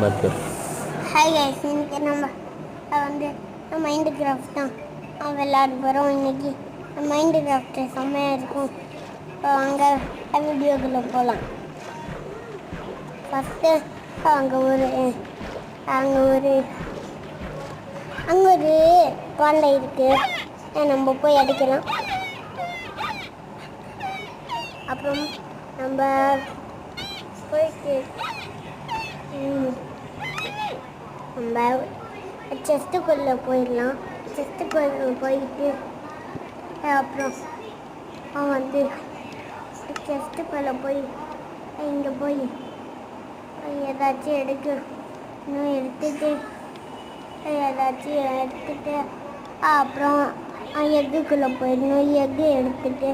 பத்து. Hi guys, இன்னைக்கு நம்ம வந்து மைண்டு கிராஃப்ட் தான் விளையாட போகிறோம். இன்னைக்கு மைண்டு கிராஃப்ட் செம்மையாக இருக்கும். அங்கே வீடியோக்குள்ளே போகலாம். ஃபஸ்ட்டு அங்கே ஒரு பாண்டை இருக்குது, நம்ம போய் அடிக்கலாம். அப்புறம் நம்ம போயிட்டு நம்ம செஸ்ட்டுக்குள்ளே போயிடலாம். செஸ்ட்டுக்குள்ளே போயிட்டு அப்புறம் வந்து செஸ்ட்டுக்குள்ளே போய் இங்கே போய் ஏதாச்சும் எடுத்துட்டு அப்புறம் எக்குக்குள்ளே போயிடணும். எக்கு எடுத்துட்டு